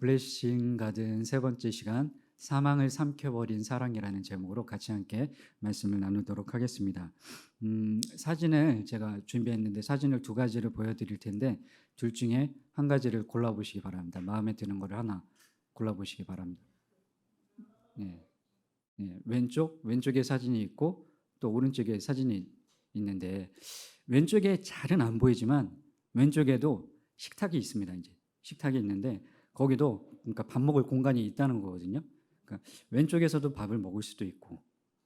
블레싱 가든 세 번째 시간, 사망을 삼켜버린 사랑이라는 제목으로 같이 함께 말씀을 나누도록 하겠습니다. 사진을 제가 준비했는데 사진을 두 가지를 보여드릴 텐데 둘 중에 한 가지를 골라보시기 바랍니다. 마음에 드는 거를 하나 골라보시기 바랍니다. 네, 왼쪽에 사진이 있고 또 오른쪽에 사진이 있는데 왼쪽에 잘은 안 보이지만 왼쪽에도 식탁이 있습니다. 이제 식탁이 있는데 거기도 그러니까 밥 먹을 공간이 있다는 거거든요. 그러니까 왼쪽에서도 밥을 먹을 수도 있고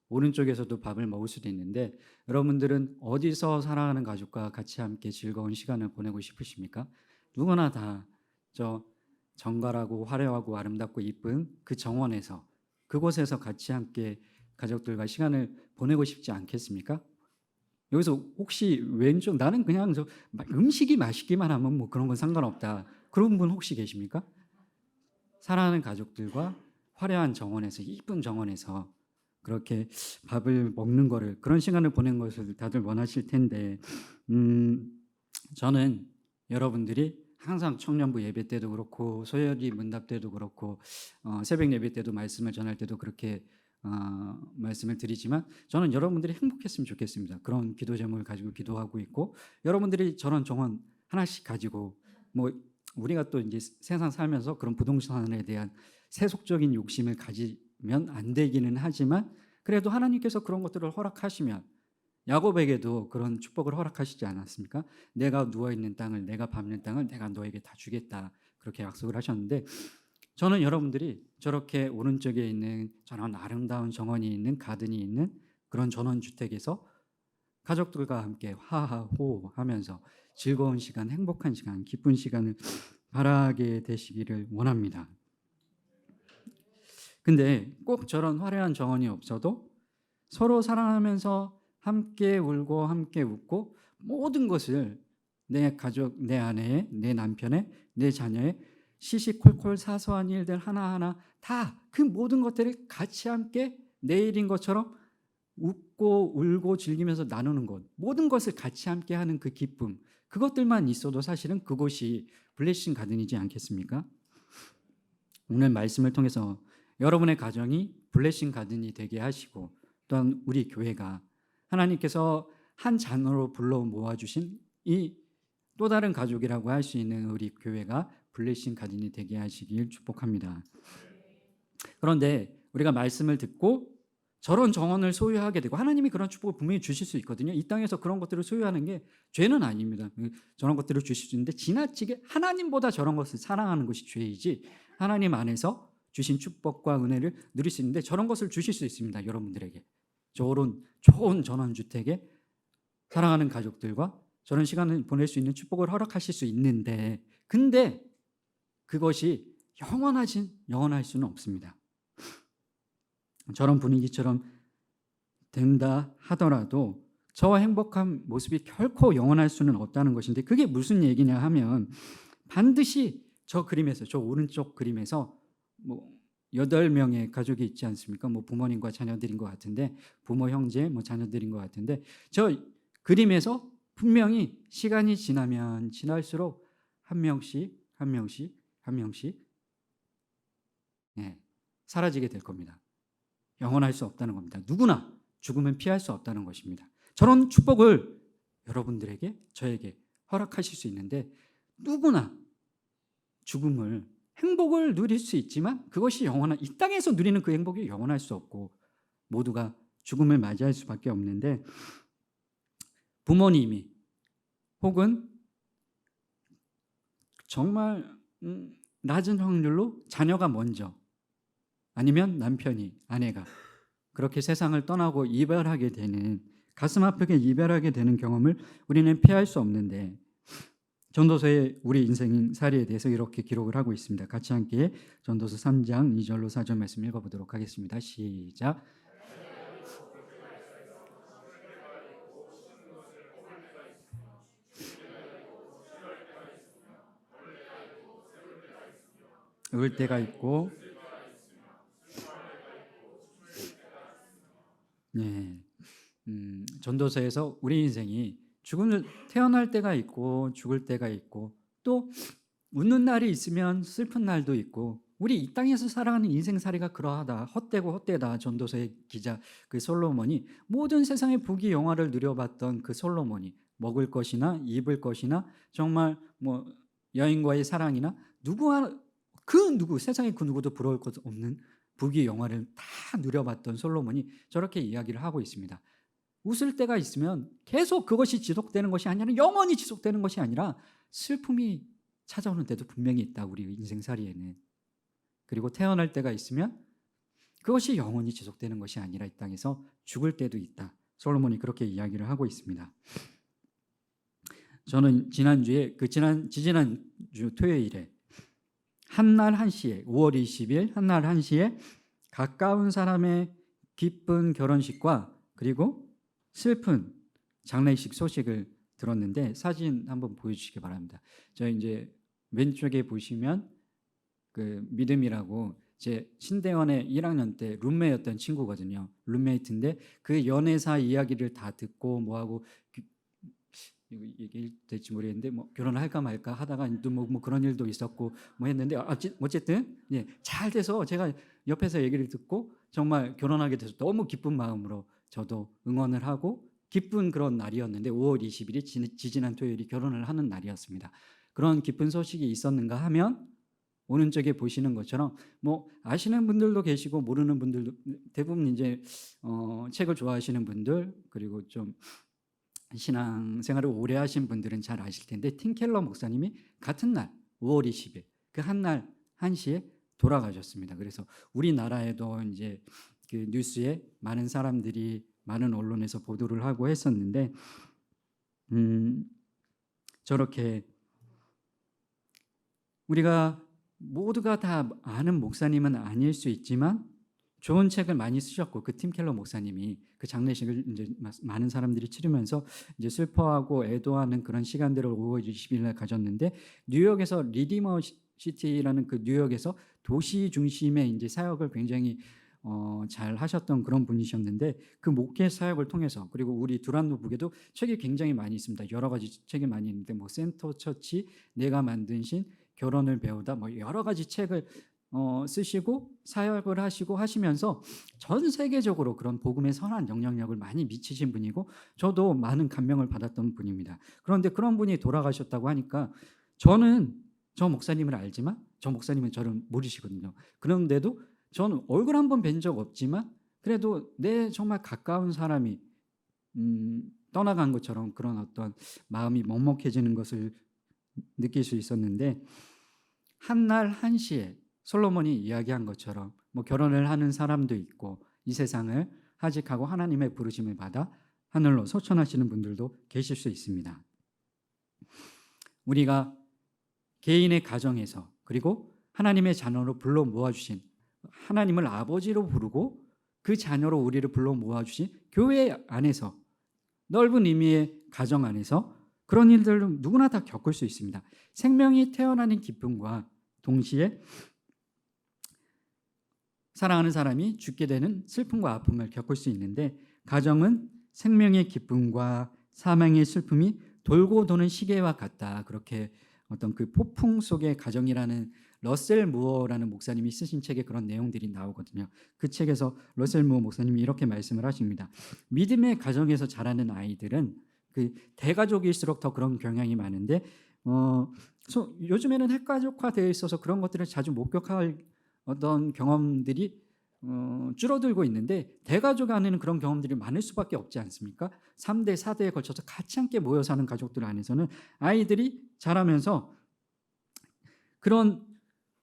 오른쪽에서도 밥을 먹을 수도 있는데 여러분들은 어디서 사랑하는 가족과 같이 함께 즐거운 시간을 보내고 싶으십니까? 누구나 다 저 정갈하고 화려하고 아름답고 이쁜 그 정원에서 그곳에서 같이 함께 가족들과 시간을 보내고 싶지 않겠습니까? 여기서 혹시 왼쪽 나는 그냥 저 음식이 맛있기만 하면 뭐 그런 건 상관없다. 그런 분 혹시 계십니까? 사랑하는 가족들과 화려한 정원에서 이쁜 정원에서 그렇게 밥을 먹는 거를 그런 시간을 보낸 것을 다들 원하실 텐데 저는 여러분들이 항상 청년부 예배 때도 그렇고 소열이 문답 때도 그렇고 새벽 예배 때도 말씀을 전할 때도 그렇게 말씀을 드리지만 저는 여러분들이 행복했으면 좋겠습니다. 그런 기도 제목을 가지고 기도하고 있고 여러분들이 저런 정원 하나씩 가지고 뭐 우리가 또 이제 세상 살면서 그런 부동산에 대한 세속적인 욕심을 가지면 안 되기는 하지만 그래도 하나님께서 그런 것들을 허락하시면 야곱에게도 그런 축복을 허락하시지 않았습니까? 내가 누워있는 땅을 내가 밟는 땅을 내가 너에게 다 주겠다 그렇게 약속을 하셨는데 저는 여러분들이 저렇게 오른쪽에 있는 저런 아름다운 정원이 있는 가든이 있는 그런 전원주택에서 가족들과 함께 하하호 하면서 즐거운 시간, 행복한 시간, 기쁜 시간을 바라게 되시기를 원합니다. 근데 꼭 저런 화려한 정원이 없어도 서로 사랑하면서 함께 울고 함께 웃고 모든 것을 내 가족, 내 아내의, 내 남편의, 내 자녀의 시시콜콜 사소한 일들 하나하나 다 그 모든 것들을 같이 함께 내일인 것처럼 웃고 울고 즐기면서 나누는 것, 모든 것을 같이 함께 하는 그 기쁨, 그것들만 있어도 사실은 그곳이 블레싱 가든이지 않겠습니까? 오늘 말씀을 통해서 여러분의 가정이 블레싱 가든이 되게 하시고 또한 우리 교회가 하나님께서 한 자녀로 불러 모아주신 이 또 다른 가족이라고 할 수 있는 우리 교회가 블레싱 가든이 되게 하시길 축복합니다. 그런데 우리가 말씀을 듣고 저런 정원을 소유하게 되고 하나님이 그런 축복을 분명히 주실 수 있거든요. 이 땅에서 그런 것들을 소유하는 게 죄는 아닙니다. 저런 것들을 주실 수 있는데 지나치게 하나님보다 저런 것을 사랑하는 것이 죄이지 하나님 안에서 주신 축복과 은혜를 누릴 수 있는데 저런 것을 주실 수 있습니다. 여러분들에게. 저런 좋은 전원주택에 사랑하는 가족들과 저런 시간을 보낼 수 있는 축복을 허락하실 수 있는데 근데 그것이 영원할 수는 없습니다. 저런 분위기처럼 된다 하더라도 저 행복한 모습이 결코 영원할 수는 없다는 것인데 그게 무슨 얘기냐 하면 반드시 저 그림에서 저 오른쪽 그림에서 뭐 8명의 가족이 있지 않습니까? 뭐 부모님과 자녀들인 것 같은데 부모 형제 뭐 자녀들인 것 같은데 저 그림에서 분명히 시간이 지나면 지날수록 한 명씩 사라지게 될 겁니다. 영원할 수 없다는 겁니다. 누구나 죽음은 피할 수 없다는 것입니다. 저런 축복을 여러분들에게 저에게 허락하실 수 있는데 누구나 죽음을 행복을 누릴 수 있지만 그것이 이 땅에서 누리는 그 행복이 영원할 수 없고 모두가 죽음을 맞이할 수밖에 없는데 부모님이 혹은 정말 낮은 확률로 자녀가 먼저 아니면 남편이 아내가 그렇게 세상을 떠나고 이별하게 되는 가슴 아프게 이별하게 되는 경험을 우리는 피할 수 없는데 전도서의 우리 인생 사례에 대해서 이렇게 기록을 하고 있습니다. 같이 함께 전도서 3장 2절로 4절 말씀 읽어보도록 하겠습니다. 시작. 울 때가 있고 네, 전도서에서 우리 인생이 태어날 때가 있고 죽을 때가 있고 또 웃는 날이 있으면 슬픈 날도 있고 우리 이 땅에서 살아가는 인생살이가 그러하다. 헛되고 헛되다. 전도서의 기자 그 솔로몬이 모든 세상의 부귀 영화를 누려봤던 그 솔로몬이 먹을 것이나 입을 것이나 정말 뭐 여인과의 사랑이나 누구 세상에 그 누구도 부러울 것 없는 부귀 영화를 다 누려봤던 솔로몬이 저렇게 이야기를 하고 있습니다. 웃을 때가 있으면 계속 그것이 지속되는 것이 아니라 영원히 지속되는 것이 아니라 슬픔이 찾아오는 때도 분명히 있다. 우리 인생살이에는. 그리고 태어날 때가 있으면 그것이 영원히 지속되는 것이 아니라 이 땅에서 죽을 때도 있다. 솔로몬이 그렇게 이야기를 하고 있습니다. 저는 지난주에 지지난주 토요일에 한날 한시에 5월 20일 한날 한시에 가까운 사람의 기쁜 결혼식과 그리고 슬픈 장례식 소식을 들었는데 사진 한번 보여주시기 바랍니다. 저 이제 왼쪽에 보시면 그 믿음이라고 제 신대원의 1학년 때 룸메였던 친구거든요. 룸메이트인데 그 연애사 이야기를 다 듣고 뭐하고 이거 얘기될지 모르겠는데 뭐 결혼을 할까 말까 하다가 또 뭐 그런 일도 있었고 뭐 했는데 어쨌든 예, 잘 돼서 제가 옆에서 얘기를 듣고 정말 결혼하게 돼서 너무 기쁜 마음으로 저도 응원을 하고 기쁜 그런 날이었는데 5월 20일이 지지난 토요일이 결혼을 하는 날이었습니다. 그런 기쁜 소식이 있었는가 하면 오른쪽에 보시는 것처럼 뭐 아시는 분들도 계시고 모르는 분들도 대부분 이제 책을 좋아하시는 분들 그리고 좀 신앙생활을 오래 하신 분들은 잘 아실 텐데 팀 켈러 목사님이 같은 날 5월 20일 그 한날 1시에 돌아가셨습니다. 그래서 우리나라에도 이제 그 뉴스에 많은 사람들이 많은 언론에서 보도를 하고 했었는데 저렇게 우리가 모두가 다 아는 목사님은 아닐 수 있지만 좋은 책을 많이 쓰셨고 그 팀 켈러 목사님이 그 장례식을 이제 많은 사람들이 치르면서 이제 슬퍼하고 애도하는 그런 시간들을 5월 20일 날 가졌는데 뉴욕에서 리디머 시티라는 그 뉴욕에서 도시 중심의 이제 사역을 굉장히 잘 하셨던 그런 분이셨는데 그 목회 사역을 통해서 그리고 우리 두란노 북에도 책이 굉장히 많이 있습니다. 여러 가지 책이 많이 있는데 뭐 센터 처치, 내가 만든 신, 결혼을 배우다 뭐 여러 가지 책을 쓰시고 사역을 하시고 하시면서 전 세계적으로 그런 복음의 선한 영향력을 많이 미치신 분이고 저도 많은 감명을 받았던 분입니다. 그런데 그런 분이 돌아가셨다고 하니까 저는 저 목사님을 알지만 저 목사님은 저를 모르시거든요. 그런데도 저는 얼굴 한번 뵌 적 없지만 그래도 내 정말 가까운 사람이 떠나간 것처럼 그런 어떤 마음이 먹먹해지는 것을 느낄 수 있었는데 한날 한시에 솔로몬이 이야기한 것처럼 뭐 결혼을 하는 사람도 있고 이 세상을 하직하고 하나님의 부르심을 받아 하늘로 소천하시는 분들도 계실 수 있습니다. 우리가 개인의 가정에서 그리고 하나님의 자녀로 불러 모아주신 하나님을 아버지로 부르고 그 자녀로 우리를 불러 모아주신 교회 안에서 넓은 의미의 가정 안에서 그런 일들을 누구나 다 겪을 수 있습니다. 생명이 태어나는 기쁨과 동시에 사랑하는 사람이 죽게 되는 슬픔과 아픔을 겪을 수 있는데 가정은 생명의 기쁨과 사망의 슬픔이 돌고 도는 시계와 같다. 그렇게 어떤 그 폭풍 속의 가정이라는 러셀 무어라는 목사님이 쓰신 책에 그런 내용들이 나오거든요. 그 책에서 러셀 무어 목사님이 이렇게 말씀을 하십니다. 믿음의 가정에서 자라는 아이들은 그 대가족일수록 더 그런 경향이 많은데 요즘에는 핵가족화되어 있어서 그런 것들을 자주 목격할 어떤 경험들이 줄어들고 있는데 대가족 안에는 그런 경험들이 많을 수밖에 없지 않습니까? 3대, 4대에 걸쳐서 같이 함께 모여 사는 가족들 안에서는 아이들이 자라면서 그런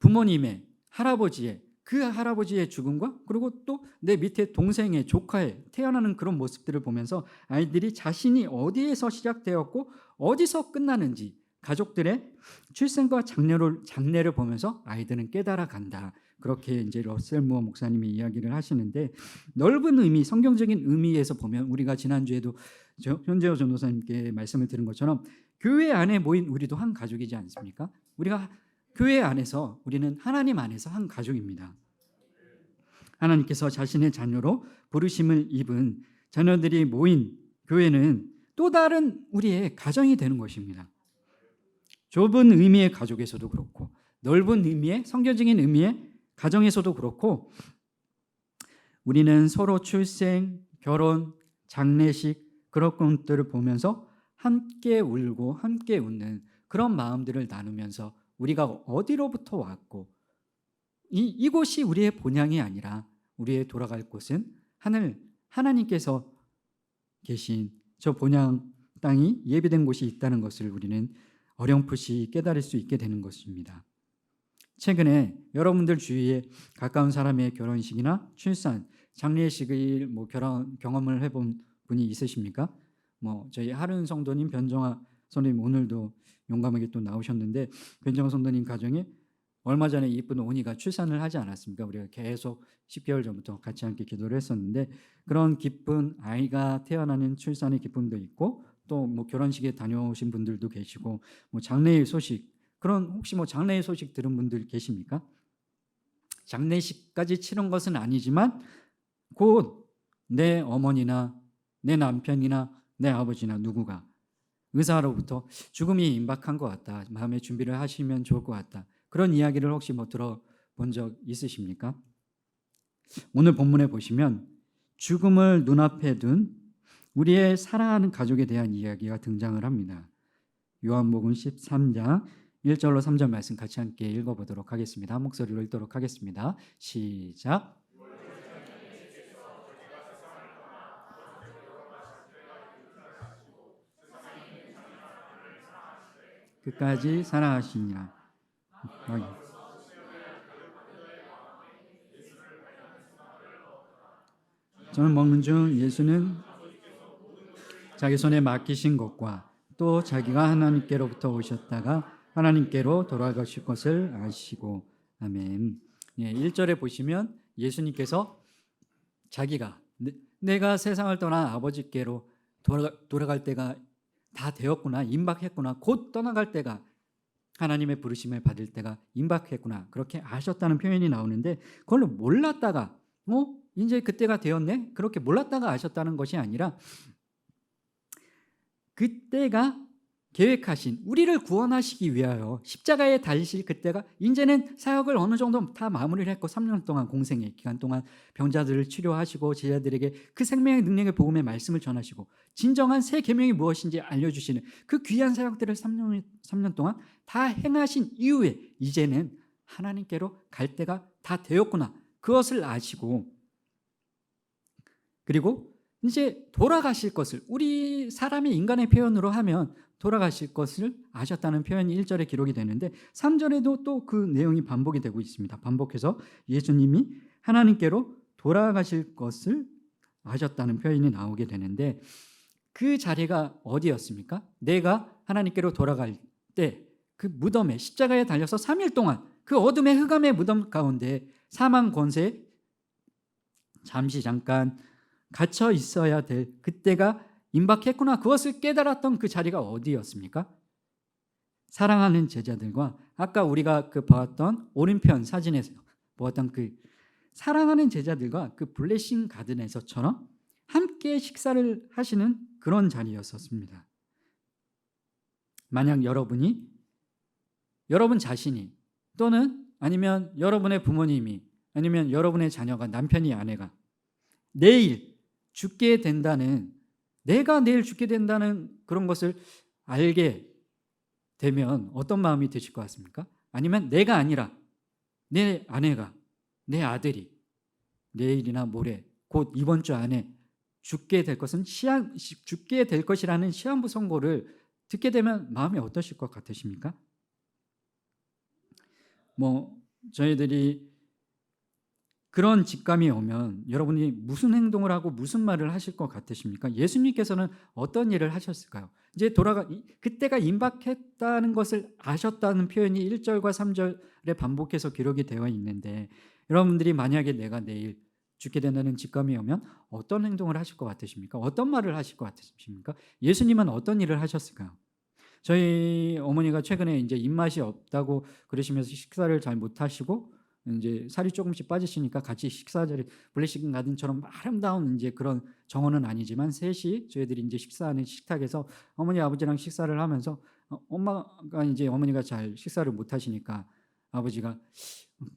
부모님의 할아버지의 그 할아버지의 죽음과 그리고 또 내 밑에 동생의 조카의 태어나는 그런 모습들을 보면서 아이들이 자신이 어디에서 시작되었고 어디서 끝나는지 가족들의 출생과 장래를 보면서 아이들은 깨달아 간다. 그렇게 이제 러셀 무어 목사님이 이야기를 하시는데 넓은 의미, 성경적인 의미에서 보면 우리가 지난주에도 현재호 전도사님께 말씀을 들은 것처럼 교회 안에 모인 우리도 한 가족이지 않습니까? 우리가 교회 안에서 우리는 하나님 안에서 한 가족입니다. 하나님께서 자신의 자녀로 부르심을 입은 자녀들이 모인 교회는 또 다른 우리의 가정이 되는 것입니다. 좁은 의미의 가족에서도 그렇고 넓은 의미의 성경적인 의미의 가정에서도 그렇고 우리는 서로 출생, 결혼, 장례식 그런 것들을 보면서 함께 울고 함께 웃는 그런 마음들을 나누면서 우리가 어디로부터 왔고 이곳이 우리의 본향이 아니라 우리의 돌아갈 곳은 하나님께서 계신 저 본향 땅이 예비된 곳이 있다는 것을 우리는 어렴풋이 깨달을 수 있게 되는 것입니다. 최근에 여러분들 주위에 가까운 사람의 결혼식이나 출산, 장례식을 결혼 경험을 해본 분이 있으십니까? 저희 하른 성도님, 변정아 성도님 오늘도 용감하게 또 나오셨는데 변정아 성도님 가정에 얼마 전에 이쁜 오니가 출산을 하지 않았습니까? 우리가 계속 10개월 전부터 같이 함께 기도를 했었는데 그런 기쁜 아이가 태어나는 출산의 기쁨도 있고 또 결혼식에 다녀오신 분들도 계시고 장례의 소식 그런 혹시 장례의 소식 들은 분들 계십니까? 장례식까지 치른 것은 아니지만 곧 내 어머니나 내 남편이나 내 아버지나 누구가 의사로부터 죽음이 임박한 것 같다. 마음의 준비를 하시면 좋을 것 같다. 그런 이야기를 혹시 들어본 적 있으십니까? 오늘 본문에 보시면 죽음을 눈앞에 둔 우리의 사랑하는 가족에 대한 이야기가 등장을 합니다. 요한복음 13장 1절로 3절 말씀 같이 함께 읽어보도록 하겠습니다. 한 목소리로 읽도록 하겠습니다. 시작. 끝까지 사랑하시니라. 저는 먹는 중 예수는 자기 손에 맡기신 것과 또 자기가 하나님께로부터 오셨다가 하나님께로 돌아가실 것을 아시고 아멘. 1절에 보시면 예수님께서 자기가 내가 세상을 떠나 아버지께로 돌아갈 때가 다 되었구나, 임박했구나, 곧 떠나갈 때가 하나님의 부르심을 받을 때가 임박했구나 그렇게 아셨다는 표현이 나오는데 그걸 몰랐다가 이제 그때가 되었네 그렇게 몰랐다가 아셨다는 것이 아니라 그때가 계획하신 우리를 구원하시기 위하여 십자가에 달리실 그때가 이제는 사역을 어느 정도 다 마무리를 했고 3년 동안 공생의 기간 동안 병자들을 치료하시고 제자들에게 그 생명의 능력의 복음의 말씀을 전하시고 진정한 새 계명이 무엇인지 알려주시는 그 귀한 사역들을 3년 동안 다 행하신 이후에 이제는 하나님께로 갈 때가 다 되었구나 그것을 아시고 그리고 이제 돌아가실 것을 우리 사람의 인간의 표현으로 하면 돌아가실 것을 아셨다는 표현이 1절에 기록이 되는데 3절에도 또 그 내용이 반복이 되고 있습니다. 반복해서 예수님이 하나님께로 돌아가실 것을 아셨다는 표현이 나오게 되는데 그 자리가 어디였습니까? 내가 하나님께로 돌아갈 때 그 무덤에 십자가에 달려서 3일 동안 그 어둠의 흑암의 무덤 가운데 사망 권세에 잠깐 갇혀 있어야 될 그때가 임박했구나 그것을 깨달았던 그 자리가 어디였습니까? 사랑하는 제자들과 아까 우리가 보았던 오른편 사진에서 보았던 그 사랑하는 제자들과 그 블레싱 가든에서처럼 함께 식사를 하시는 그런 자리였었습니다. 만약 여러분 자신이 또는 아니면 여러분의 부모님이 아니면 여러분의 자녀가 남편이 아내가 내일 죽게 된다는 내가 내일 죽게 된다는 그런 것을 알게 되면 어떤 마음이 드실 것 같습니까? 아니면 내가 아니라 내 아내가 내 아들이 내일이나 모레 곧 이번 주 안에 죽게 될 것이라는 시한부 선고를 듣게 되면 마음이 어떠실 것 같으십니까? 저희들이 그런 직감이 오면 여러분이 무슨 행동을 하고 무슨 말을 하실 것 같으십니까? 예수님께서는 어떤 일을 하셨을까요? 이제 그때가 임박했다는 것을 아셨다는 표현이 1절과 3절에 반복해서 기록이 되어 있는데 여러분들이 만약에 내가 내일 죽게 된다는 직감이 오면 어떤 행동을 하실 것 같으십니까? 어떤 말을 하실 것 같으십니까? 예수님은 어떤 일을 하셨을까요? 저희 어머니가 최근에 이제 입맛이 없다고 그러시면서 식사를 잘 못하시고 이제 살이 조금씩 빠지시니까 같이 식사 자리 블레싱 가든처럼 아름다운 이제 그런 정원은 아니지만 셋이 저희들이 이제 식사하는 식탁에서 어머니 아버지랑 식사를 하면서 엄마가 이제 어머니가 잘 식사를 못 하시니까 아버지가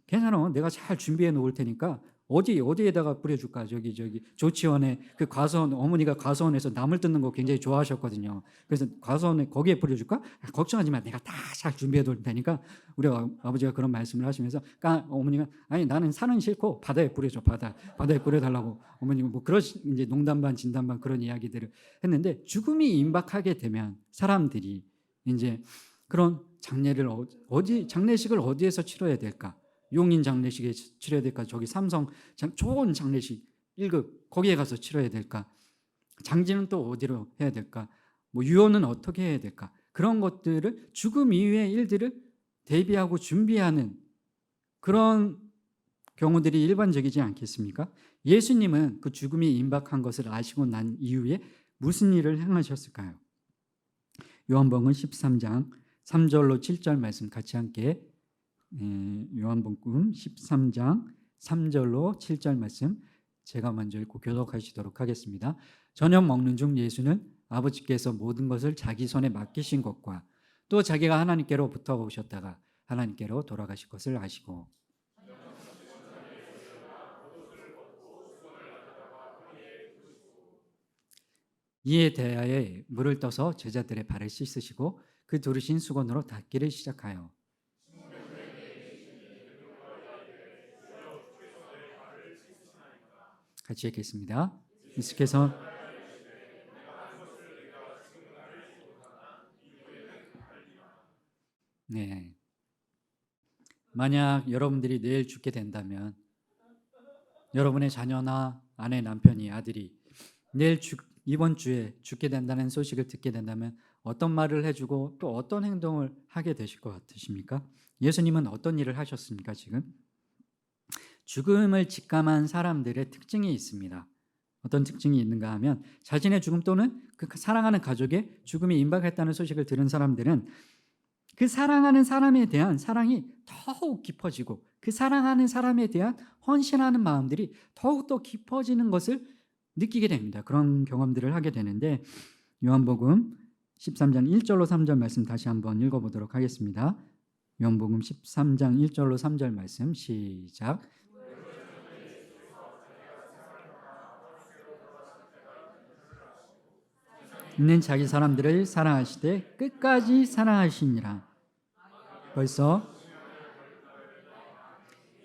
괜찮아. 내가 잘 준비해 놓을 테니까 어디에다가 뿌려줄까? 저기 조치원에 그 과수원 어머니가 과수원에서 나물 뜯는 거 굉장히 좋아하셨거든요. 그래서 과수원에 거기에 뿌려줄까? 걱정하지 마. 내가 다 잘 준비해 놓을 테니까 우리 아버지가 그런 말씀을 하시면서 어머니가 아니 나는 산은 싫고 바다에 뿌려줘. 바다에 뿌려달라고 어머니가 뭐 그런 이제 농담 반 진담 반 그런 이야기들을 했는데 죽음이 임박하게 되면 사람들이 이제 그런 장례식을 어디에서 치러야 될까? 용인 장례식에 치러야 될까? 저기 삼성 좋은 장례식 1급 거기에 가서 치러야 될까? 장지는 또 어디로 해야 될까? 뭐 유언은 어떻게 해야 될까? 그런 것들을 죽음 이후의 일들을 대비하고 준비하는 그런 경우들이 일반적이지 않겠습니까? 예수님은 그 죽음이 임박한 것을 아시고 난 이후에 무슨 일을 행하셨을까요? 요한복음 13장 3절로 7절 말씀 같이 함께 요한복음 13장 3절로 7절 말씀 제가 먼저 읽고 교독하시도록 하겠습니다. 저녁 먹는 중 예수는 아버지께서 모든 것을 자기 손에 맡기신 것과 또 자기가 하나님께로부터 오셨다가 하나님께로 돌아가실 것을 아시고 이에 대하여 물을 떠서 제자들의 발을 씻으시고 그 두르신 수건으로 닦기를 시작하여 같이 읽겠습니다. 예수께서 만약 여러분들이 내일 죽게 된다면 여러분의 자녀나 아내, 남편이, 아들이 이번 주에 죽게 된다는 소식을 듣게 된다면 어떤 말을 해주고 또 어떤 행동을 하게 되실 것 같으십니까? 예수님은 어떤 일을 하셨습니까? 지금 죽음을 직감한 사람들의 특징이 있습니다. 어떤 특징이 있는가 하면 자신의 죽음 또는 그 사랑하는 가족의 죽음이 임박했다는 소식을 들은 사람들은 그 사랑하는 사람에 대한 사랑이 더욱 깊어지고 그 사랑하는 사람에 대한 헌신하는 마음들이 더욱더 깊어지는 것을 느끼게 됩니다. 그런 경험들을 하게 되는데 요한복음 13장 1절로 3절 말씀 다시 한번 읽어보도록 하겠습니다. 요한복음 13장 1절로 3절 말씀 시작. 있는 자기 사람들을 사랑하시되 끝까지 사랑하시니라. 벌써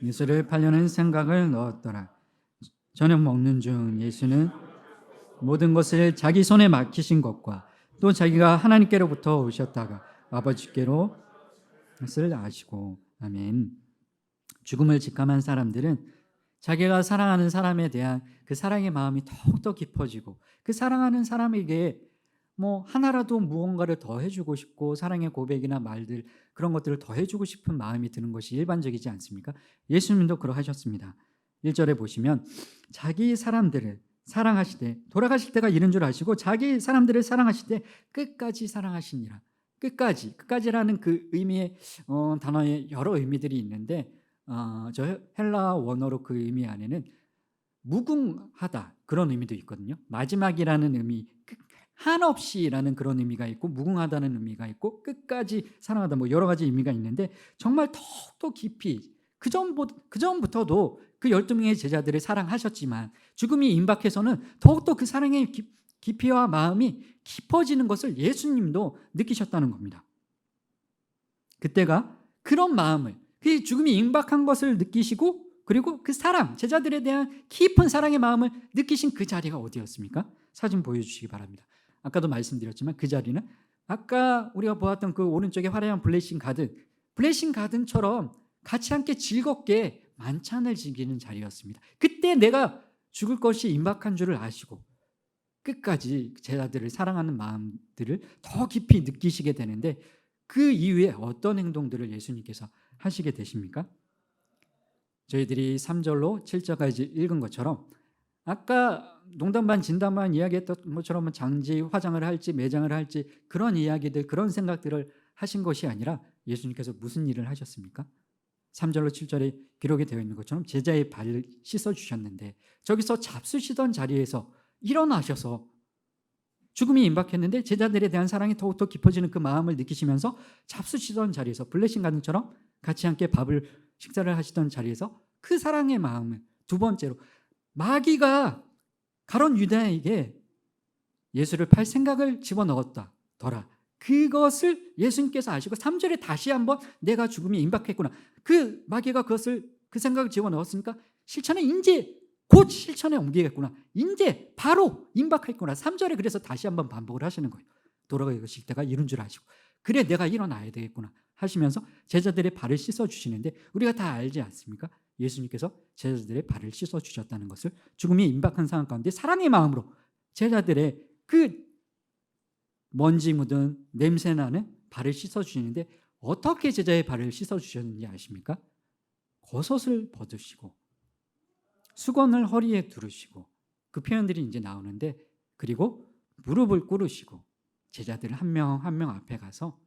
예수를 팔려는 생각을 넣었더라. 저녁 먹는 중 예수는 모든 것을 자기 손에 맡기신 것과 또 자기가 하나님께로부터 오셨다가 아버지께로 것을 아시고 아멘. 죽음을 직감한 사람들은 자기가 사랑하는 사람에 대한 그 사랑의 마음이 더욱더 깊어지고 그 사랑하는 사람에게 뭐 하나라도 무언가를 더 해주고 싶고 사랑의 고백이나 말들 그런 것들을 더 해주고 싶은 마음이 드는 것이 일반적이지 않습니까? 예수님도 그러하셨습니다. 1절에 보시면 자기 사람들을 사랑하시되 돌아가실 때가 이른 줄 아시고 자기 사람들을 사랑하시되 끝까지 사랑하시니라. 끝까지라는 그 의미의 단어에 여러 의미들이 있는데 저 헬라 원어로 그 의미 안에는 무궁하다 그런 의미도 있거든요. 마지막이라는 의미 한없이라는 그런 의미가 있고 무궁하다는 의미가 있고 끝까지 사랑하다 뭐 여러 가지 의미가 있는데 정말 더욱더 깊이 그 전부터도 그 12명의 제자들을 사랑하셨지만 죽음이 임박해서는 더욱더 그 사랑의 깊이와 마음이 깊어지는 것을 예수님도 느끼셨다는 겁니다. 그때가 그런 마음을 그 죽음이 임박한 것을 느끼시고 그리고 그 사랑 제자들에 대한 깊은 사랑의 마음을 느끼신 그 자리가 어디였습니까? 사진 보여주시기 바랍니다. 아까도 말씀드렸지만 그 자리는 아까 우리가 보았던 그 오른쪽에 화려한 블레싱 가든처럼 같이 함께 즐겁게 만찬을 즐기는 자리였습니다. 그때 내가 죽을 것이 임박한 줄을 아시고 끝까지 제자들을 사랑하는 마음들을 더 깊이 느끼시게 되는데 그 이후에 어떤 행동들을 예수님께서 하시게 되십니까? 저희들이 3절로 7절까지 읽은 것처럼 아까 농담 반 진담 반 이야기했던 것처럼 장지 화장을 할지 매장을 할지 그런 이야기들 그런 생각들을 하신 것이 아니라 예수님께서 무슨 일을 하셨습니까? 3절로 7절에 기록이 되어 있는 것처럼 제자의 발을 씻어주셨는데 저기서 잡수시던 자리에서 일어나셔서 죽음이 임박했는데 제자들에 대한 사랑이 더욱더 깊어지는 그 마음을 느끼시면서 잡수시던 자리에서 블레싱 가든처럼 같이 함께 식사를 하시던 자리에서 그 사랑의 마음을 두 번째로 마귀가 가룟 유다에게 예수를 팔 생각을 집어넣었다더라. 그것을 예수님께서 아시고 3절에 다시 한번 내가 죽음이 임박했구나. 그 마귀가 그 생각을 집어넣었으니까 실천에 이제 곧 실천에 옮기겠구나. 이제 바로 임박했구나. 3절에 그래서 다시 한번 반복을 하시는 거예요. 돌아가실 때가 이른 줄 아시고 그래 내가 일어나야 되겠구나 하시면서 제자들의 발을 씻어주시는데 우리가 다 알지 않습니까? 예수님께서 제자들의 발을 씻어주셨다는 것을 죽음이 임박한 상황 가운데 사랑의 마음으로 제자들의 그 먼지 묻은 냄새나는 발을 씻어주시는데 어떻게 제자의 발을 씻어주셨는지 아십니까? 겉옷을 벗으시고 수건을 허리에 두르시고 그 표현들이 이제 나오는데 그리고 무릎을 꿇으시고 제자들 한 명 한 명 앞에 가서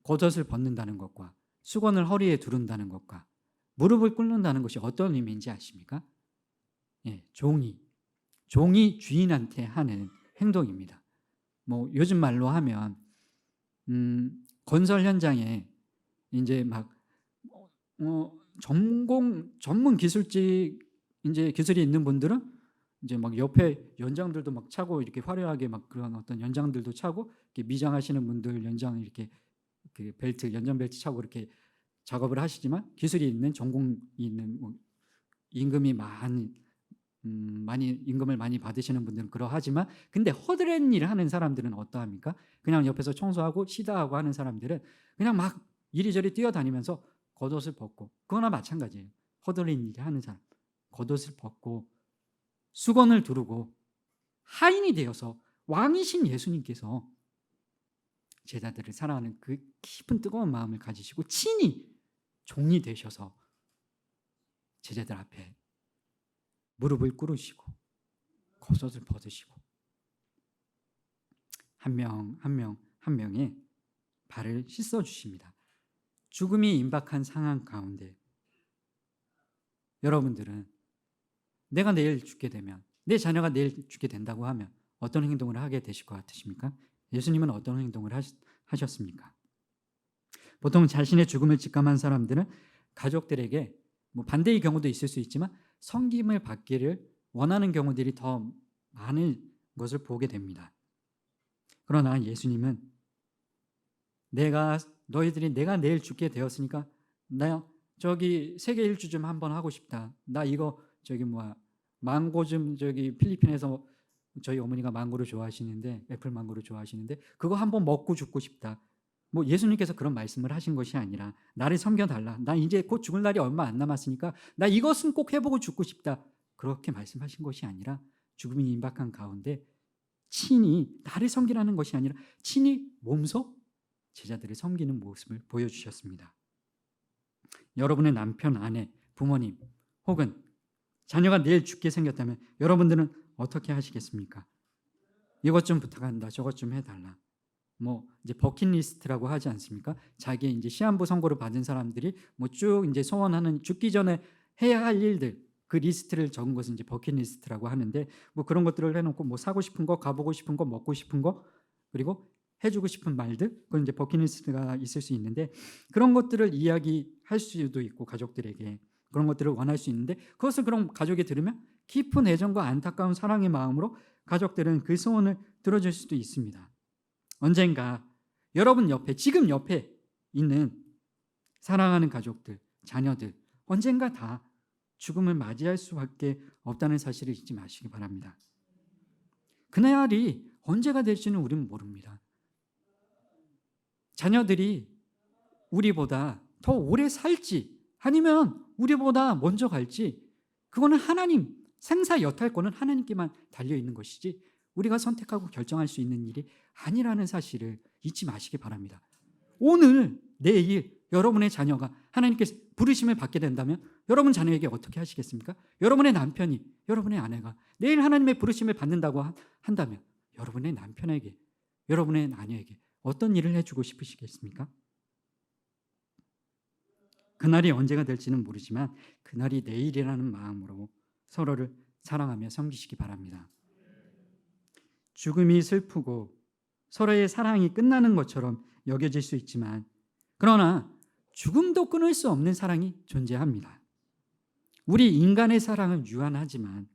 겉옷을 벗는다는 것과 수건을 허리에 두른다는 것과 무릎을 꿇는다는 것이 어떤 의미인지 아십니까? 예, 종이 주인한테 하는 행동입니다. 뭐 요즘 말로 하면 건설 현장에 이제 막 전문 기술직 이제 기술이 있는 분들은 이제 막 옆에 연장들도 막 차고 이렇게 화려하게 막 그런 어떤 연장들도 차고 이렇게 미장하시는 분들 연장 이렇게 그 벨트 연장 벨트 차고 이렇게 작업을 하시지만 기술이 있는 전공이 있는 뭐 임금이 많이 임금을 많이 받으시는 분들은 그러하지만 근데 허드렛 일을 하는 사람들은 어떠합니까? 그냥 옆에서 청소하고 시다하고 하는 사람들은 그냥 막 이리저리 뛰어다니면서 겉옷을 벗고 그거나 마찬가지예요. 허드렛 일을 하는 사람 겉옷을 벗고 수건을 두르고 하인이 되어서 왕이신 예수님께서 제자들을 사랑하는 그 깊은 뜨거운 마음을 가지시고 친히 종이 되셔서 제자들 앞에 무릎을 꿇으시고 겉옷을 벗으시고 한 명의 발을 씻어 주십니다. 죽음이 임박한 상황 가운데 여러분들은 내가 내일 죽게 되면 내 자녀가 내일 죽게 된다고 하면 어떤 행동을 하게 되실 것 같으십니까? 예수님은 어떤 행동을 하셨습니까? 보통 자신의 죽음을 직감한 사람들은 가족들에게 뭐 반대의 경우도 있을 수 있지만 섬김을 받기를 원하는 경우들이 더 많은 것을 보게 됩니다. 그러나 예수님은 너희들이 내가 내일 죽게 되었으니까 나 저기 세계 일주 좀 한번 하고 싶다. 나 이거 망고 좀 필리핀에서 저희 어머니가 망고를 좋아하시는데 애플 망고를 좋아하시는데 그거 한번 먹고 죽고 싶다. 뭐 예수님께서 그런 말씀을 하신 것이 아니라 나를 섬겨달라. 나 이제 곧 죽을 날이 얼마 안 남았으니까 나 이것은 꼭 해보고 죽고 싶다. 그렇게 말씀하신 것이 아니라 죽음이 임박한 가운데 친히 나를 섬기라는 것이 아니라 친히 몸소 제자들을 섬기는 모습을 보여주셨습니다. 여러분의 남편, 아내, 부모님 혹은 자녀가 내일 죽게 생겼다면 여러분들은 어떻게 하시겠습니까? 이것 좀 부탁한다. 저것 좀 해달라. 뭐 이제 버킷리스트라고 하지 않습니까? 자기 이제 시한부 선고를 받은 사람들이 뭐 쭉 이제 소원하는 죽기 전에 해야 할 일들 그 리스트를 적은 것은 이제 버킷리스트라고 하는데 뭐 그런 것들을 해놓고 뭐 사고 싶은 거, 가보고 싶은 거, 먹고 싶은 거 그리고 해주고 싶은 말들 그건 이제 버킷리스트가 있을 수 있는데 그런 것들을 이야기할 수도 있고 가족들에게 그런 것들을 원할 수 있는데 그것을 그럼 가족이 들으면 깊은 애정과 안타까운 사랑의 마음으로 가족들은 그 소원을 들어줄 수도 있습니다. 언젠가 여러분 옆에 지금 옆에 있는 사랑하는 가족들, 자녀들 언젠가 다 죽음을 맞이할 수밖에 없다는 사실을 잊지 마시기 바랍니다. 그날이 언제가 될지는 우리는 모릅니다. 자녀들이 우리보다 더 오래 살지 아니면 우리보다 먼저 갈지 그거는 하나님 생사 여탈권은 하나님께만 달려있는 것이지 우리가 선택하고 결정할 수 있는 일이 아니라는 사실을 잊지 마시기 바랍니다. 오늘 내일 여러분의 자녀가 하나님께서 부르심을 받게 된다면 여러분 자녀에게 어떻게 하시겠습니까? 여러분의 남편이 여러분의 아내가 내일 하나님의 부르심을 받는다고 한다면 여러분의 남편에게 여러분의 아내에게 어떤 일을 해주고 싶으시겠습니까? 그날이 언제가 될지는 모르지만 그날이 내일이라는 마음으로 서로를 사랑하며 섬기시기 바랍니다. 죽음이 슬프고 서로의 사랑이 끝나는 것처럼 여겨질 수 있지만, 그러나 죽음도 끊을 수 없는 사랑이 존재합니다. 우리 인간의 사랑은 유한하지만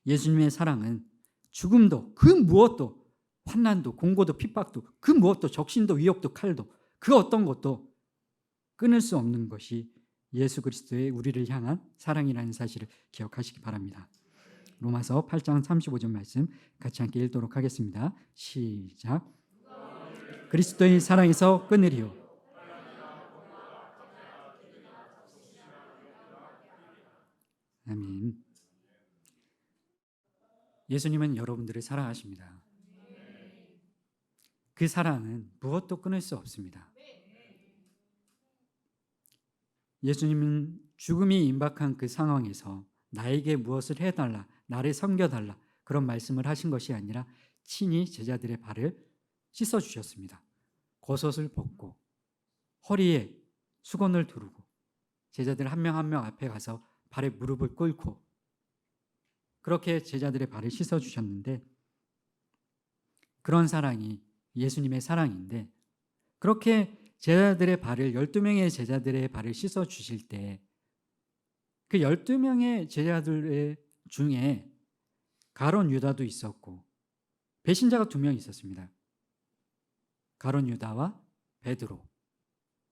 예수님의 사랑은 죽음도, 그 무엇도, 환난도, 공고도, 핍박도, 그 무엇도, 적신도, 위협도, 칼도, 그 어떤 것도 끊을 수 없는 것이 예수 그리스도의 우리를 향한 사랑이라는 사실을 기억하시기 바랍니다. 로마서 8장 35절 말씀 같이 함께 읽도록 하겠습니다. 시작. 그리스도의 사랑에서 끊으리요. 아멘. 예수님은 여러분들을 사랑하십니다. 그 사랑은 무엇도 끊을 수 없습니다. 예수님은 죽음이 임박한 그 상황에서 나에게 무엇을 해달라, 나를 섬겨달라, 그런 말씀을 하신 것이 아니라 친히 제자들의 발을 씻어주셨습니다. 겉옷을 벗고 허리에 수건을 두르고 제자들 한 명 한 명 앞에 가서 발에 무릎을 꿇고 그렇게 제자들의 발을 씻어주셨는데, 그런 사랑이 예수님의 사랑인데, 그렇게 제자들의 발을 12명의 제자들의 발을 씻어주실 때 그 12명의 제자들 중에 가룟 유다도 있었고 배신자가 2명 있었습니다. 가룟 유다와 베드로,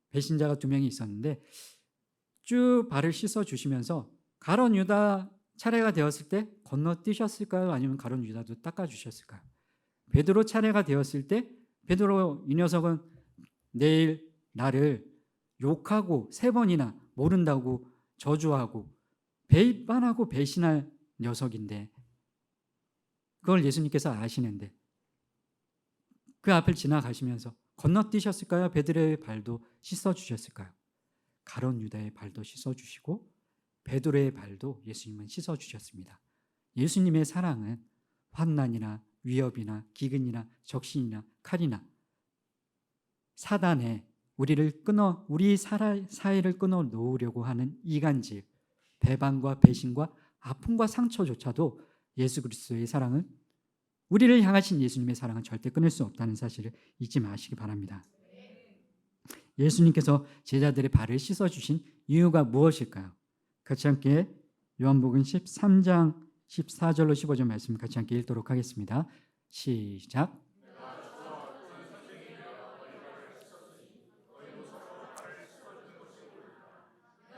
배신자가 2명이 있었는데 쭉 발을 씻어주시면서 가룟 유다 차례가 되었을 때 건너뛰셨을까요? 아니면 가룟 유다도 닦아주셨을까요? 베드로 차례가 되었을 때 베드로, 이 녀석은 내일 나를 욕하고 3번이나 모른다고 저주하고 배반하고 배신할 녀석인데, 그걸 예수님께서 아시는데 그 앞을 지나가시면서 건너뛰셨을까요? 베드로의 발도 씻어주셨을까요? 가룟 유다의 발도 씻어주시고 베드로의 발도 예수님은 씻어주셨습니다. 예수님의 사랑은 환난이나 위협이나 기근이나 적신이나 칼이나 사단에 우리 사이를 끊어 놓으려고 하는 이간질, 배반과 배신과 아픔과 상처조차도 예수 그리스도의 사랑은, 우리를 향하신 예수님의 사랑은 절대 끊을 수 없다는 사실을 잊지 마시기 바랍니다. 예수님께서 제자들의 발을 씻어주신 이유가 무엇일까요? 같이 함께 요한복음 13장 14절로 15절 말씀 같이 함께 읽도록 하겠습니다. 시작.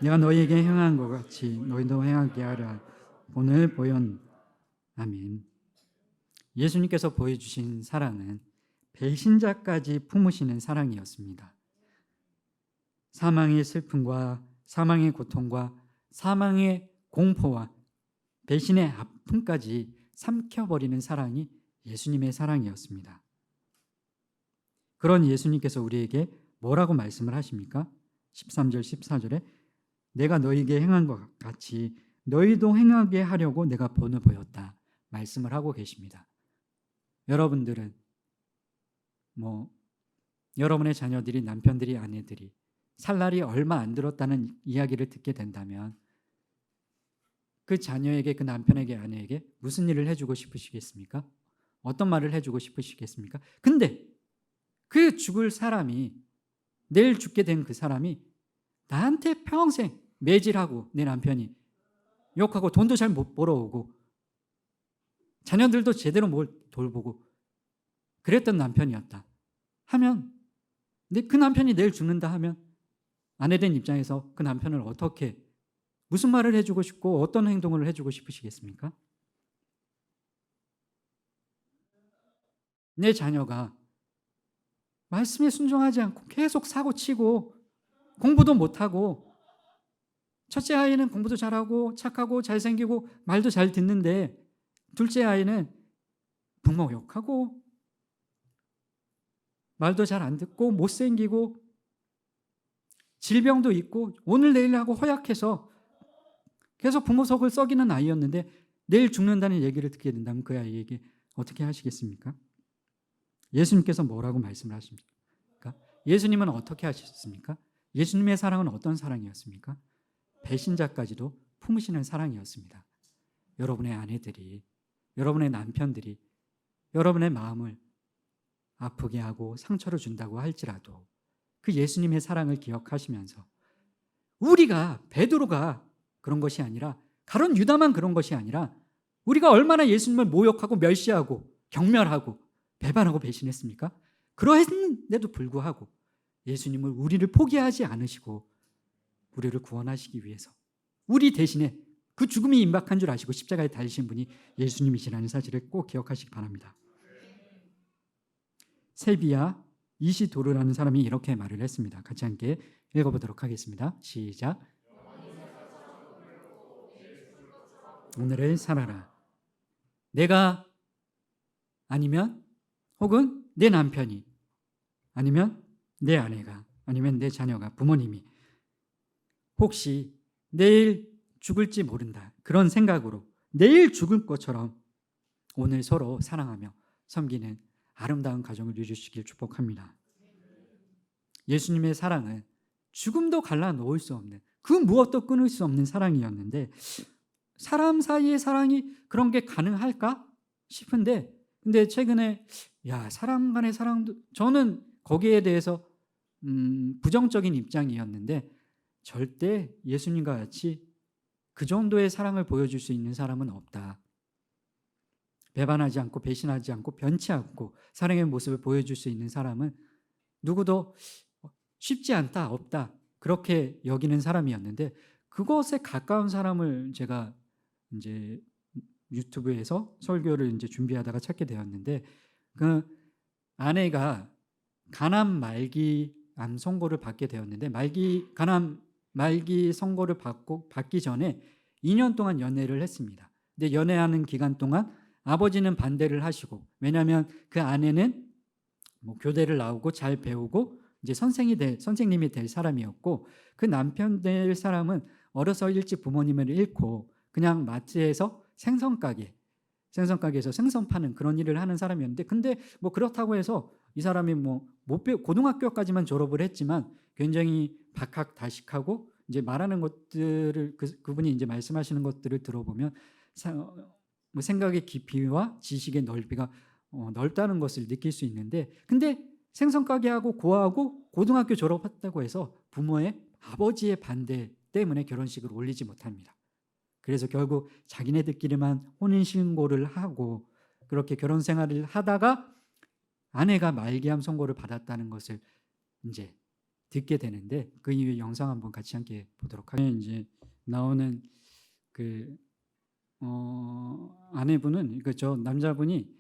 내가 너희에게 행한 것 같이 너희도 행하게 하라. 오늘 보연. 아멘. 예수님께서 보여주신 사랑은 배신자까지 품으시는 사랑이었습니다. 사망의 슬픔과 사망의 고통과 사망의 공포와 배신의 아픔까지 삼켜버리는 사랑이 예수님의 사랑이었습니다. 그런 예수님께서 우리에게 뭐라고 말씀을 하십니까? 13절 14절에 내가 너희에게 행한 것 같이 너희도 행하게 하려고 내가 본을 보였다 말씀을 하고 계십니다. 여러분들은 여러분의 자녀들이, 남편들이, 아내들이 살 날이 얼마 안 들었다는 이야기를 듣게 된다면 그 자녀에게, 그 남편에게, 아내에게 무슨 일을 해주고 싶으시겠습니까? 어떤 말을 해주고 싶으시겠습니까? 근데 그 죽을 사람이, 내일 죽게 된 그 사람이 나한테 평생 매질하고, 내 남편이 욕하고 돈도 잘 못 벌어오고 자녀들도 제대로 못 돌보고 그랬던 남편이었다 하면, 근데 그 남편이 내일 죽는다 하면 아내된 입장에서 그 남편을 어떻게, 무슨 말을 해주고 싶고 어떤 행동을 해주고 싶으시겠습니까? 내 자녀가 말씀에 순종하지 않고 계속 사고치고 공부도 못하고, 첫째 아이는 공부도 잘하고 착하고 잘생기고 말도 잘 듣는데 둘째 아이는 부모 욕하고 말도 잘 안 듣고 못생기고 질병도 있고 오늘 내일 하고 허약해서 계속 부모 속을 썩이는 아이였는데 내일 죽는다는 얘기를 듣게 된다면 그 아이에게 어떻게 하시겠습니까? 예수님께서 뭐라고 말씀을 하십니까? 예수님은 어떻게 하셨습니까? 예수님의 사랑은 어떤 사랑이었습니까? 배신자까지도 품으시는 사랑이었습니다. 여러분의 아내들이, 여러분의 남편들이 여러분의 마음을 아프게 하고 상처를 준다고 할지라도 그 예수님의 사랑을 기억하시면서 우리가 베드로가 그런 것이 아니라 가룟 유다만 그런 것이 아니라 우리가 얼마나 예수님을 모욕하고 멸시하고 경멸하고 배반하고 배신했습니까? 그러했는데도 불구하고 예수님을 우리를 포기하지 않으시고 우리를 구원하시기 위해서 우리 대신에 그 죽음이 임박한 줄 아시고 십자가에 달리신 분이 예수님이시라는 사실을 꼭 기억하시기 바랍니다. 세비야 이시도르라는 사람이 이렇게 말을 했습니다. 같이 함께 읽어보도록 하겠습니다. 시작. 오늘을 살아라. 내가 아니면 혹은 내 남편이 아니면 내 아내가 아니면 내 자녀가 부모님이 혹시 내일 죽을지 모른다 그런 생각으로 내일 죽을 것처럼 오늘 서로 사랑하며 섬기는 아름다운 가정을 이루시길 축복합니다. 예수님의 사랑은 죽음도 갈라놓을 수 없는 그 무엇도 끊을 수 없는 사랑이었는데 사람 사이의 사랑이 그런 게 가능할까 싶은데 근데 최근에 사람 간의 사랑도 저는 거기에 대해서 부정적인 입장이었는데 절대 예수님과 같이 그 정도의 사랑을 보여줄 수 있는 사람은 없다. 배반하지 않고 배신하지 않고 변치 않고 사랑의 모습을 보여줄 수 있는 사람은 누구도 쉽지 않다, 없다 그렇게 여기는 사람이었는데 그것에 가까운 사람을 제가 이제 유튜브에서 설교를 이제 준비하다가 찾게 되었는데 그 아내가 간암 말기 암 선고를 받게 되었는데 간암 말기 선고를 받기 전에 2년 동안 연애를 했습니다. 근데 연애하는 기간 동안 아버지는 반대를 하시고 왜냐하면 그 아내는 교대를 나오고 잘 배우고 이제 선생님이 될 사람이었고 그 남편 될 사람은 어려서 일찍 부모님을 잃고 그냥 마트에서 생선가게에서 생선 파는 그런 일을 하는 사람이었는데 근데 그렇다고 해서 이 사람이 고등학교까지만 졸업을 했지만 굉장히 박학다식하고 이제 말하는 것들을 그분이 이제 말씀하시는 것들을 들어보면 생각의 깊이와 지식의 넓이가 넓다는 것을 느낄 수 있는데 근데 생선가게하고 고아하고 고등학교 졸업했다고 해서 부모의 아버지의 반대 때문에 결혼식을 올리지 못합니다. 그래서 결국 자기네들끼리만 혼인신고를 하고 그렇게 결혼 생활을 하다가 아내가 말기암 선고를 받았다는 것을 이제 듣게 되는데 그 이후에 영상 한번 같이 함께 보도록 하겠습니다. 이제 나오는 그 아내분은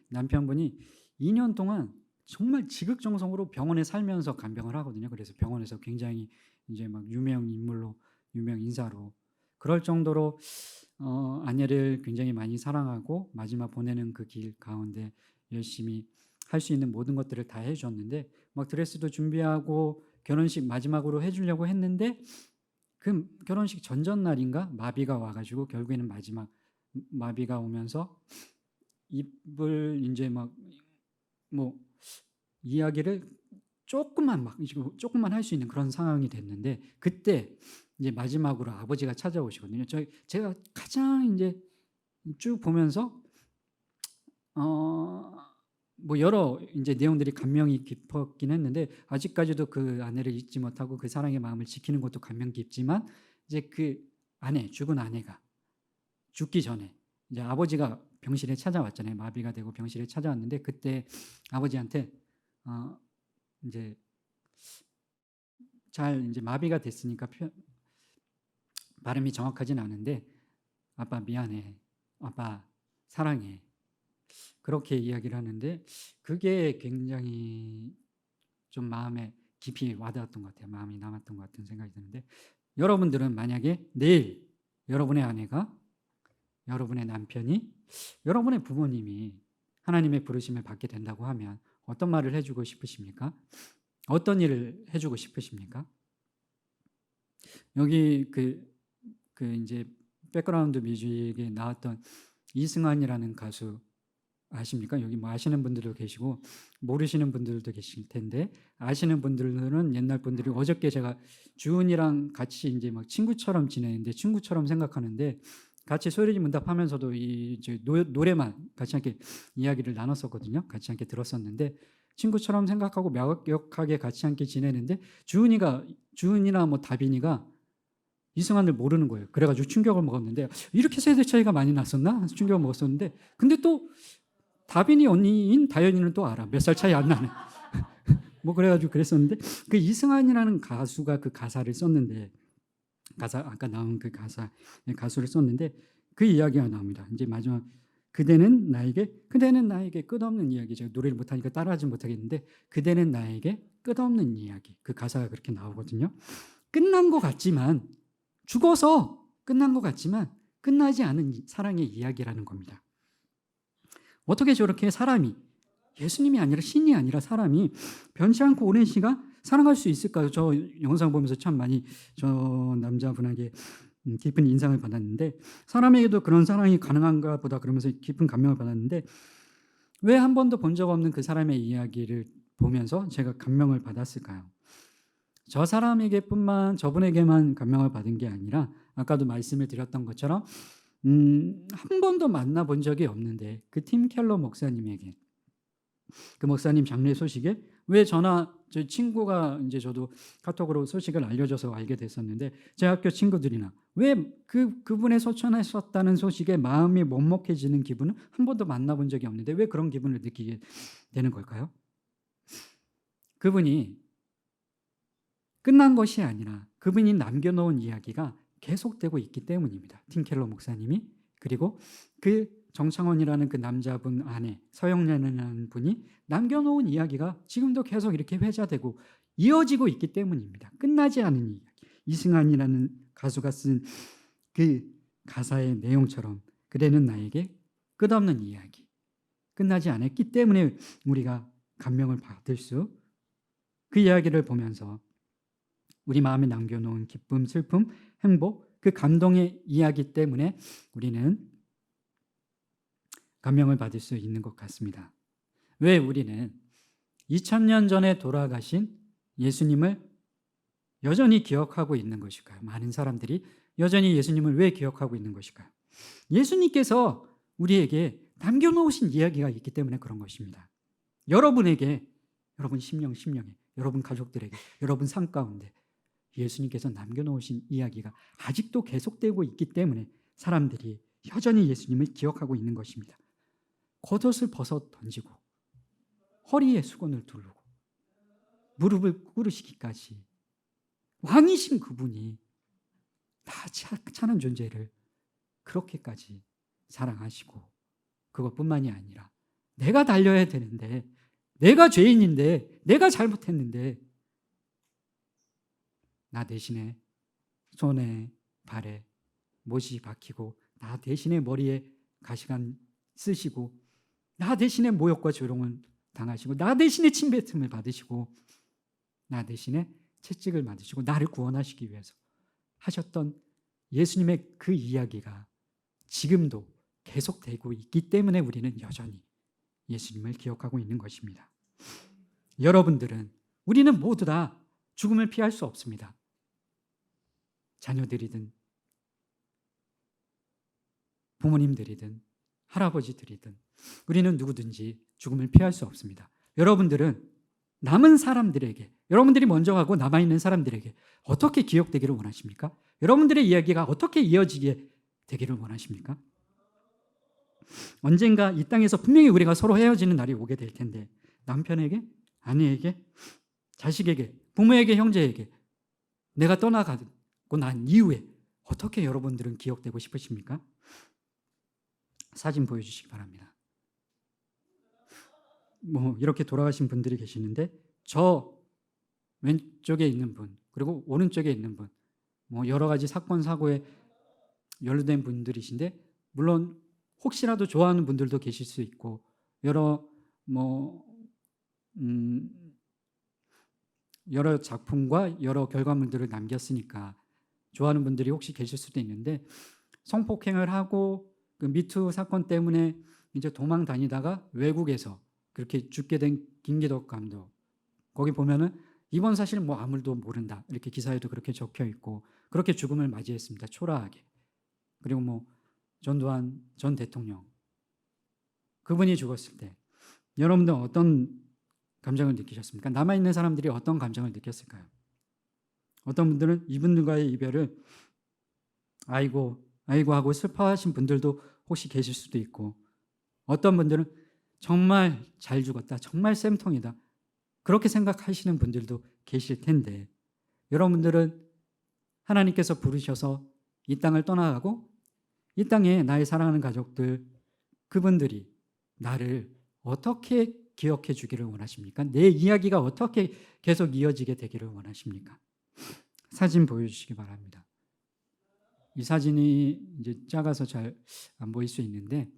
남편분이 2년 동안 정말 지극정성으로 병원에 살면서 간병을 하거든요. 그래서 병원에서 굉장히 이제 유명 인사로 그럴 정도로 아내를 굉장히 많이 사랑하고 마지막 보내는 그 길 가운데 열심히 할 수 있는 모든 것들을 다 해줬는데 드레스도 준비하고 결혼식 마지막으로 해주려고 했는데 그 결혼식 전날인가 마비가 와가지고 결국에는 마지막 마비가 오면서 입을 이제 이야기를 조금만 할 수 있는 그런 상황이 됐는데 그때 이제 마지막으로 아버지가 찾아오시거든요. 제가 가장 이제 쭉 보면서 여러 이제 내용들이 감명이 깊었긴 했는데 아직까지도 그 아내를 잊지 못하고 그 사랑의 마음을 지키는 것도 감명 깊지만 이제 그 죽은 아내가 죽기 전에 이제 아버지가 병실에 찾아왔잖아요. 마비가 되고 병실에 찾아왔는데 그때 아버지한테 이제 잘 이제 마비가 됐으니까 발음이 정확하진 않은데 아빠 미안해, 아빠 사랑해 그렇게 이야기를 하는데 그게 굉장히 좀 마음에 깊이 와닿았던 것 같아요. 마음이 남았던 것 같은 생각이 드는데 여러분들은 만약에 내일 여러분의 아내가 여러분의 남편이 여러분의 부모님이 하나님의 부르심을 받게 된다고 하면 어떤 말을 해주고 싶으십니까? 어떤 일을 해주고 싶으십니까? 여기 이제 백그라운드 뮤직에 나왔던 이승환이라는 가수 아십니까? 여기 아시는 분들도 계시고 모르시는 분들도 계실 텐데 아시는 분들은 옛날 분들이 어저께 제가 주은이랑 같이 이제 친구처럼 지내는데 친구처럼 생각하는데 같이 소리문답하면서도 노래만 같이 함께 이야기를 나눴었거든요. 같이 함께 들었었는데 친구처럼 생각하고 명확하게 같이 함께 지내는데 주은이나 뭐 다빈이가 이승환을 모르는 거예요. 그래가지고 충격을 먹었는데 이렇게 세대 차이가 많이 났었나? 충격을 먹었었는데 근데 또 다빈이 언니인 다현이는 또 알아. 몇 살 차이 안 나는. 뭐 그래가지고 그랬었는데 그 이승환이라는 가수가 그 가사를 썼는데 아까 나온 그 가수를 썼는데 그 이야기가 나옵니다. 이제 마지막 그대는 나에게 끝없는 이야기. 제가 노래를 못하니까 따라하지 못하겠는데 그대는 나에게 끝없는 이야기. 그 가사가 그렇게 나오거든요. 끝난 것 같지만 죽어서 끝난 것 같지만 끝나지 않은 사랑의 이야기라는 겁니다. 어떻게 저렇게 사람이 예수님이 아니라 신이 아니라 사람이 변치 않고 오랜 시간 사랑할 수 있을까요? 저 영상 보면서 참 많이 저 남자분에게 깊은 인상을 받았는데 사람에게도 그런 사랑이 가능한가 보다 그러면서 깊은 감명을 받았는데 왜 한 번도 본 적 없는 그 사람의 이야기를 보면서 제가 감명을 받았을까요? 저 사람에게뿐만 저분에게만 감명을 받은 게 아니라 아까도 말씀을 드렸던 것처럼 한 번도 만나본 적이 없는데 그 팀 켈러 목사님에게 그 목사님 장례 소식에 왜 저 친구가 이제 저도 카톡으로 소식을 알려줘서 알게 됐었는데 제 학교 친구들이나 왜 그분의 소천하셨다는 소식에 마음이 먹먹해지는 기분은 한 번도 만나본 적이 없는데 왜 그런 기분을 느끼게 되는 걸까요? 그분이 끝난 것이 아니라 그분이 남겨놓은 이야기가 계속되고 있기 때문입니다. 팀 켈러 목사님이 그리고 그 정창원이라는 그 남자분 안에 서영란이라는 분이 남겨놓은 이야기가 지금도 계속 이렇게 회자되고 이어지고 있기 때문입니다. 끝나지 않은 이야기. 이승환이라는 가수가 쓴 그 가사의 내용처럼 그대는 나에게 끝없는 이야기. 끝나지 않았기 때문에 우리가 감명을 받을 그 이야기를 보면서 우리 마음에 남겨놓은 기쁨, 슬픔, 행복, 그 감동의 이야기 때문에 우리는 감명을 받을 수 있는 것 같습니다. 왜 우리는 2000년 전에 돌아가신 예수님을 여전히 기억하고 있는 것일까요? 많은 사람들이 여전히 예수님을 왜 기억하고 있는 것일까요? 예수님께서 우리에게 남겨놓으신 이야기가 있기 때문에 그런 것입니다. 여러분에게, 여러분 심령에, 여러분 가족들에게, 여러분 삶 가운데 예수님께서 남겨놓으신 이야기가 아직도 계속되고 있기 때문에 사람들이 여전히 예수님을 기억하고 있는 것입니다. 겉옷을 벗어 던지고 허리에 수건을 두르고 무릎을 꿇으시기까지 왕이신 그분이 다 차는 존재를 그렇게까지 사랑하시고 그것뿐만이 아니라 내가 달려야 되는데 내가 죄인인데 내가 잘못했는데 나 대신에 손에 발에 못이 박히고 나 대신에 머리에 가시관 쓰시고 나 대신에 모욕과 조롱을 당하시고 나 대신에 침뱉음을 받으시고 나 대신에 채찍을 맞으시고 나를 구원하시기 위해서 하셨던 예수님의 그 이야기가 지금도 계속되고 있기 때문에 우리는 여전히 예수님을 기억하고 있는 것입니다. 우리는 모두 다 죽음을 피할 수 없습니다. 자녀들이든 부모님들이든 할아버지들이든 우리는 누구든지 죽음을 피할 수 없습니다. 여러분들은 남은 사람들에게, 여러분들이 먼저 가고 남아있는 사람들에게 어떻게 기억되기를 원하십니까? 여러분들의 이야기가 어떻게 이어지게 되기를 원하십니까? 언젠가 이 땅에서 분명히 우리가 서로 헤어지는 날이 오게 될 텐데 남편에게, 아내에게, 자식에게, 부모에게, 형제에게 내가 떠나가고 난 이후에 어떻게 여러분들은 기억되고 싶으십니까? 사진 보여주시기 바랍니다. 이렇게 돌아가신 분들이 계시는데 저 왼쪽에 있는 분 그리고 오른쪽에 있는 분 여러 가지 사건 사고에 연루된 분들이신데 물론 혹시라도 좋아하는 분들도 계실 수 있고 여러 작품과 여러 결과물들을 남겼으니까 좋아하는 분들이 혹시 계실 수도 있는데 성폭행을 하고 그 미투 사건 때문에 이제 도망 다니다가 외국에서 그렇게 죽게 된 김기덕 감독 거기 보면은 이번 사실 아무도 모른다 이렇게 기사에도 그렇게 적혀 있고 그렇게 죽음을 맞이했습니다. 초라하게. 그리고 전두환 전 대통령, 그분이 죽었을 때 여러분들 어떤 감정을 느끼셨습니까? 남아있는 사람들이 어떤 감정을 느꼈을까요? 어떤 분들은 이분들과의 이별을 아이고 하고 슬퍼하신 분들도 혹시 계실 수도 있고, 어떤 분들은 정말 잘 죽었다, 정말 쌤통이다, 그렇게 생각하시는 분들도 계실 텐데, 여러분들은 하나님께서 부르셔서 이 땅을 떠나가고 이 땅에 나의 사랑하는 가족들, 그분들이 나를 어떻게 기억해 주기를 원하십니까? 내 이야기가 어떻게 계속 이어지게 되기를 원하십니까? 사진 보여주시기 바랍니다. 이 사진이 이제 작아서 잘 안 보일 수 있는데,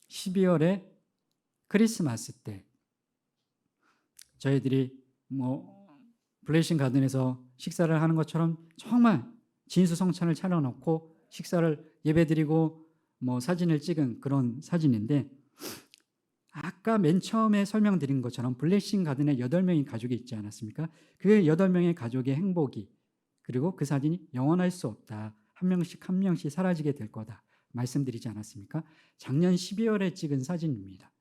12월에 크리스마스 때 저희들이 블레싱 가든에서 식사를 하는 것처럼 정말 진수성찬을 차려놓고 식사를 예배드리고 사진을 찍은 그런 사진인데, 아까 맨 처음에 설명드린 것처럼 블레싱 가든에 8명의 가족이 있지 않았습니까? 그 8명의 가족의 행복이, 그리고 그 사진이 영원할 수 없다, 한 명씩 사라지게 될 거다 말씀드리지 않았습니까? 작년 12월에 찍은 사진입니다.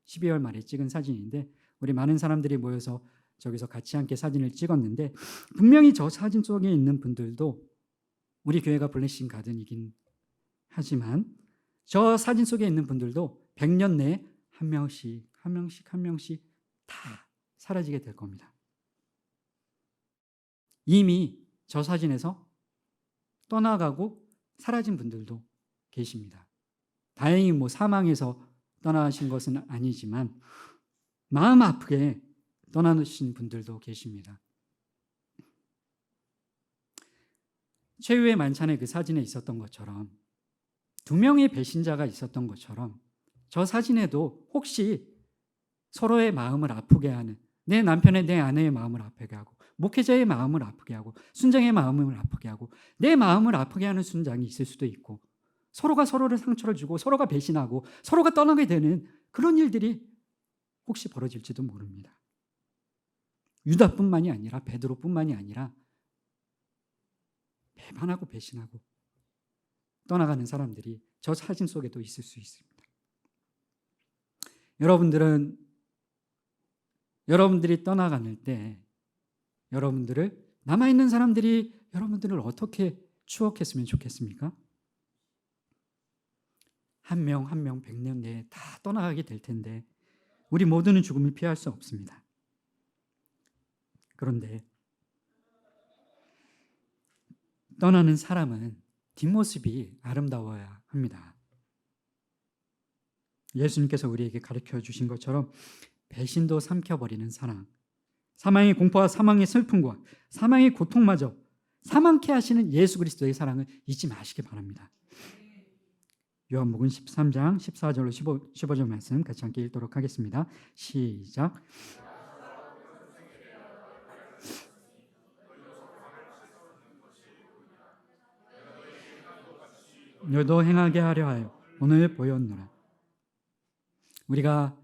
12월 말에 찍은 사진인데, 우리 많은 사람들이 모여서 저기서 같이 함께 사진을 찍었는데, 분명히 저 사진 속에 있는 분들도 우리 교회가 블레싱 가든이긴 하지만 저 사진 속에 있는 분들도 100년 내에 한 명씩 다 사라지게 될 겁니다. 이미 저 사진에서 떠나가고 사라진 분들도 계십니다. 다행히 사망해서 떠나신 것은 아니지만 마음 아프게 떠나신 분들도 계십니다. 최후의 만찬의 그 사진에 있었던 것처럼, 2명의 배신자가 있었던 것처럼, 저 사진에도 혹시 서로의 마음을 아프게 하는, 내 남편의 내 아내의 마음을 아프게 하고, 목회자의 마음을 아프게 하고, 순장의 마음을 아프게 하고, 내 마음을 아프게 하는 순장이 있을 수도 있고, 서로가 서로를 상처를 주고 서로가 배신하고 서로가 떠나게 되는 그런 일들이 혹시 벌어질지도 모릅니다. 유다뿐만이 아니라 베드로뿐만이 아니라 배반하고 배신하고 떠나가는 사람들이 저 사진 속에도 있을 수 있습니다. 여러분들이 떠나가는 때 남아있는 사람들이 여러분들을 어떻게 추억했으면 좋겠습니까? 한 명 100년 내에 다 떠나가게 될 텐데 우리 모두는 죽음을 피할 수 없습니다. 그런데 떠나는 사람은 뒷모습이 아름다워야 합니다. 예수님께서 우리에게 가르쳐 주신 것처럼 배신도 삼켜버리는 사랑, 사망의 공포와 사망의 슬픔과 사망의 고통마저 사망케 하시는 예수 그리스도의 사랑을 잊지 마시기 바랍니다. 요한복음 13장 14절로 15절 말씀 같이 함께 읽도록 하겠습니다. 시작. 너도 행하게 하려 하여 오늘 보였노라. 우리가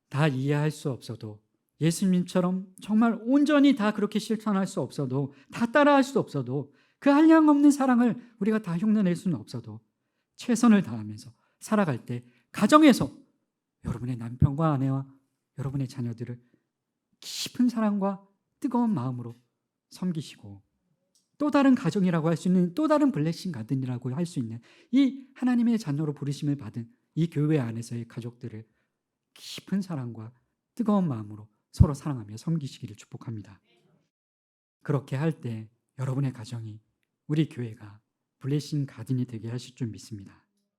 다 이해할 수 없어도, 예수님처럼 정말 온전히 다 그렇게 실천할 수 없어도, 다 따라할 수 없어도, 그 한량 없는 사랑을 우리가 다 흉내낼 수는 없어도 최선을 다하면서 살아갈 때 가정에서 여러분의 남편과 아내와 여러분의 자녀들을 깊은 사랑과 뜨거운 마음으로 섬기시고, 또 다른 가정이라고 할 수 있는, 또 다른 블레싱 가든이라고 할 수 있는 이 하나님의 자녀로 부르심을 받은 이 교회 안에서의 가족들을 깊은 사랑과 뜨거운 마음으로 서로 사랑하며 섬기시기를 축복합니다. 그렇게 할 때 여러분의 가정이 우리 교회가 블레싱 가든이 되게 하실 줄 믿습니다.